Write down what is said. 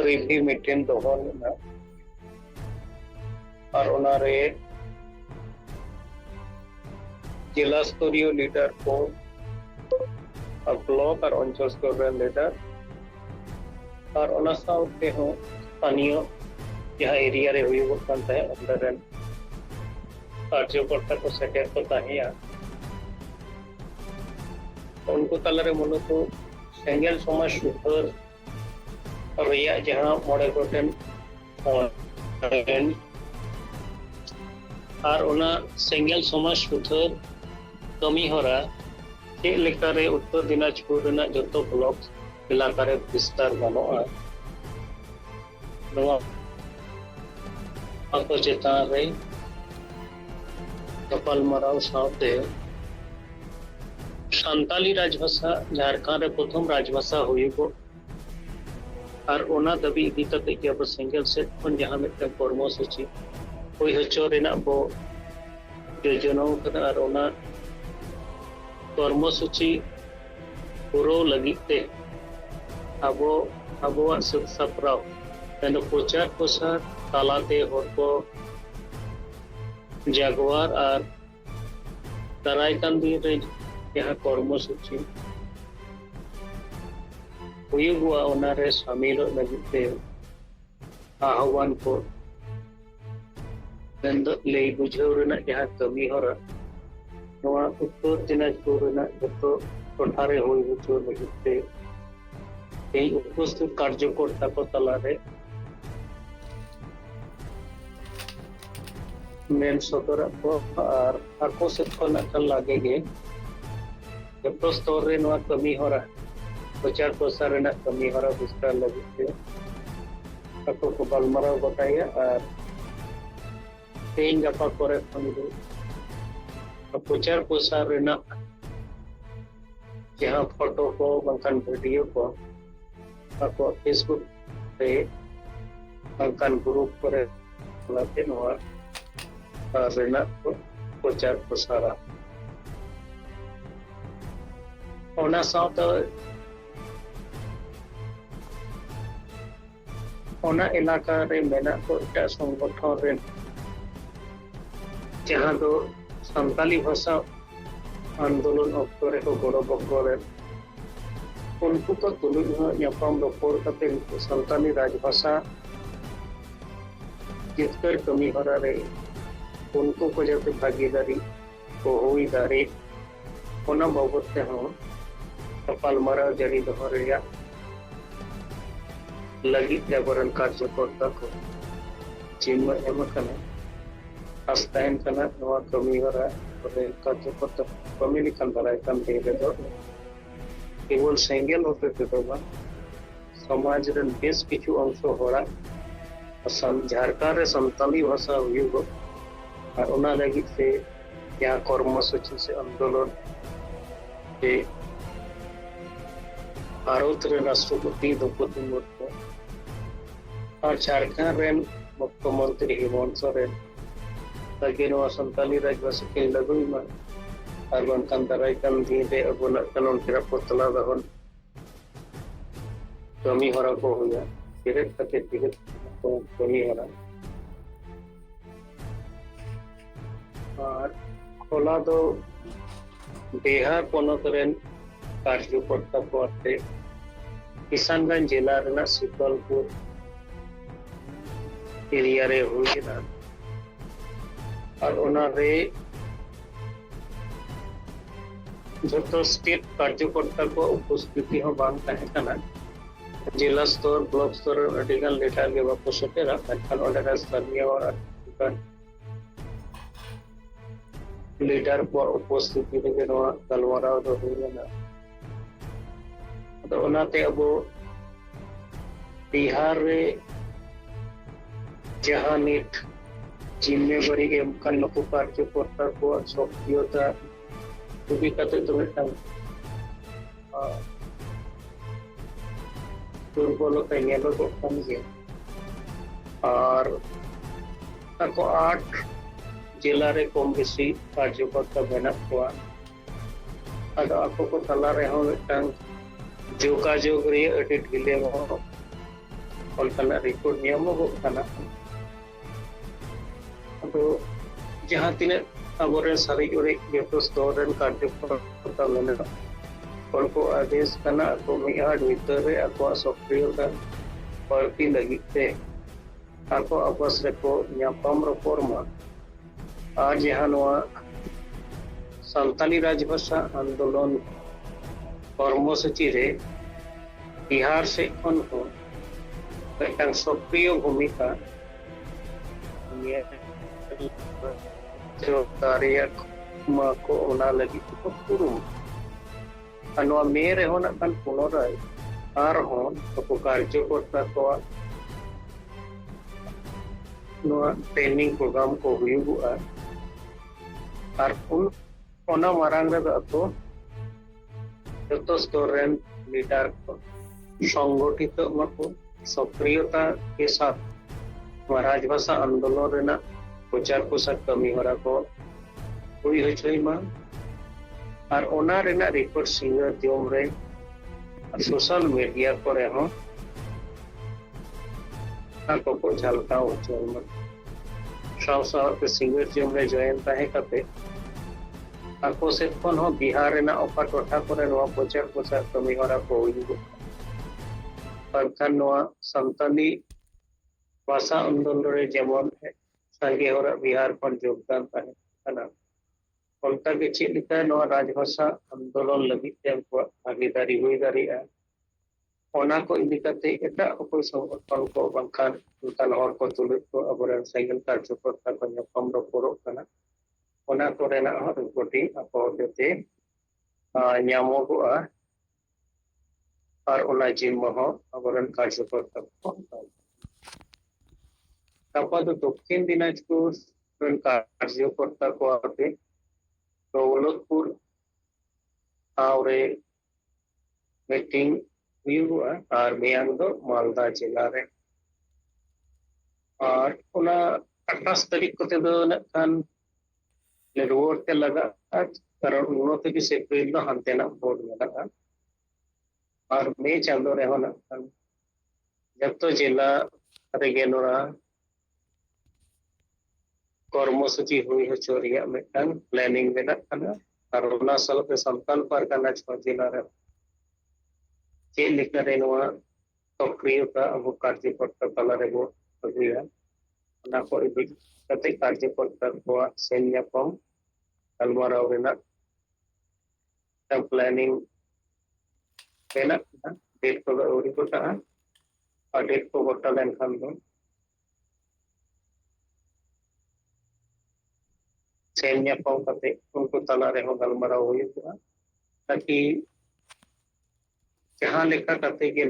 Review meeting दोहो लेना और उनारे जिला स्तरीय लीडर को और ब्लॉक और अंचल स्तरीय लीडर और उना साउते हो स्थानीय जहाँ एरिया रे हुई वो करता है अंदर कार्यकर्ता को सेटेल को ताहिया उनको तलरे मोनो तो सेंगेल समाज सुधर और या जहाँ मोड़े गोटेन और उना सेंगेल समाज सुधर कमी होरा के लेकारे उत्तर दिनाजपुर रेना जतो ब्लॉक इलाकारे विस्तार गानोआ नवा ako चेतान रे कपाल मराव सावते सान्ताली राजभाषा झारखंड रे प्रथम राजभाषा हुईगो और ओना दाबी इदी कते के अब सिंगल सेट खन जहां मिटन कर्मसूची होई हचो रेना बो योजनाओं कना और ओना कर्मसूची पूरो लगिते अबो अबोआ सप्राव एंड प्रचार प्रसार तालाते होरको जागवार और दारायकान दिन रे यहाँ कर्मसूची हुआ उनारे शामिल लगिते आह्वान को ले बुझाव रेना जहाँ कमी होरा नवा उत्तर दिनाजपुर रेना जतो टोठारे होई बुझाव लगिते एई उपस्थित कार्यकर्ता को तलारे मेन सदर और आको से लगे जब स्तर रे नवा कमी होरा प्रचार प्रसार रेना कमी होरा विस्तार लगे आको को गलमाराव बताया और तेन गपा करे प्रचार प्रसार रेना जहाँ फोटो को बंकन वीडियो को आको फेसबुक पे बंकन ग्रुप करे लाते नवा रेना प्रचार प्रसारा ओना साथ ओना इलाका रे मेना को इटा संगठन रे जहाँ दो संताली भाषा आंदोलन अक्तो रे को गोड़ो बक्को रे उनको तो तुलुन यपाम रपोर कते संताली राजभाषा जितकर कमी हरा रे उनको को जब भागीदारी को हुई दारे ओना बाबत ते हो कपाल मरा जरी दोहरिया लगी जागरण कार्यकर्ता को चिन्ह एम कना आस्तायन कना नवा कमी हरा और कार्यकर्ता कमी लिखन दाराय कन दे दो केवल सेंगेल होते तो बा समाज रे बेस किछु अंश होरा झारखंड रे संताली भाषा हुईगो और उना लगी से यहाँ कर्मसूची से आंदोलन के भारत रे राष्ट्रपति द्रौपदी मुर्मू और झारखंड रे मुख्यमंत्री हेमंत सोरेन लगे नवा संताली राजभाषा के लगुई मा और बनकन दाराय कन दिन रे अबोना कानून के पतला दहन कमी हरा को हुआ फिर कते दिगत को कमी हरा और खोला दो बिहार पोनत रेन कार्यकर्ता को आते किशनगंज जिला रेना शीतलपुर एरिया रे हुई ना और उना रे जो स्टेट कार्यकर्ता को उपस्थिति हो बांग तहे कना जिला स्तर ब्लॉक स्तर अडिगन लेटर के बापो सटेरा खान ऑर्डर स्थानीय और लीडर पर उपस्थिति रे नवा गलमाराव दो हुईना तो उनाते अब बिहार रे जहां निट जिम्मेवारी एम कन नको कार्यकर्ता को सक्रियता भी कते तो मिटन दुर्बल कहीं को कम गया और को 8 जिला रे कम बेसी कार्यकर्ता मेना हुआ अद आको को तला रे हो मिटन जोगाजोग रे अडी ढिले onkanak report nyamogok kana. Ado jahan tinak aboren sari urik joto storen karyakarta menena. Uनको आदेश करना को मियाद भीतर रे ako सक्रिय dan parti lagi te ako apas reko nyapam reforma आज यहाँ नवा संताली राजभाषा आंदोलन कर्मसूची रे बिहार से खन को एक सक्रिय भूमिका जो कार्य को ओना लगी तो पूर्ण अनवा मेरे होना kan punorai arhon ko कार्यकर्ता को नवा ट्रेनिंग प्रोग्राम को हुयुगुआ ar pun ona marang रे तो joto storen leader को संगठित मको सक्रियता के साथ राजभाषा आंदोलन रेना प्रचार प्रसार कमी हरा को हुई होइमा और ओना रेना रिपोर्ट सिंगर जोम रे सोशल मीडिया करे हो ako ko झलका उचल साव साव के सिंगर जोम रे जॉइन ताहे कते ako से कोन हो बिहार रेना ओपा टोठा करे नवा प्रचार प्रसार कमी हरा को हुई परखान नवा संताली भाषा आंदोलन रे जेमन संगे हरा बिहार पर योगदान ताहे kana उनका के चेक लिखा नवा राजभाषा आंदोलन लगी ते भागीदारी हुई दारिया ओना को इदिकते एटा उप संगठन को बंखान उनकान हर को तुलुत को अबरन साइकल कार्यकर्ता को nyapam roporo kana ओना को रेना रिपोर्टिंग आपो देते ᱧᱟᱢᱚᱜᱚᱜᱼᱟ और ओना जिम्मा हो अबरन कार्यकर्ता को तापा तो दक्षिण दिनाजपुर रन कार्यकर्ता को आते दौलतपुर आवरे मीटिंग हुआ और मियांग दो मालदा जिला रे और उना 28 तारीख को ते दो नखान ले रोड ते लगा कारण उनो ते भी सेपरेट दो हंते ना बोर्ड में लगा और मे चांदो रे हो नखान जब तो जिला रे गेनोरा कर्मसूची हुई है चोरिया मिटन प्लानिंग में ना और अरुणाचल के संताल परगना जिला रे चेक लिखा रे नवा सक्रियता अब कार्यकर्ता तला रे बो अगुया ना को इदि कते कार्यकर्ता को सेन्यापम अलमाराव रेना प्लानिंग बेना डेट को ओरी कोटा और डेट को गोटा लेन खान दो सेन्यापम कते उनको तला रे हो अलमाराव हुई ताकि जहां लिखा करते कि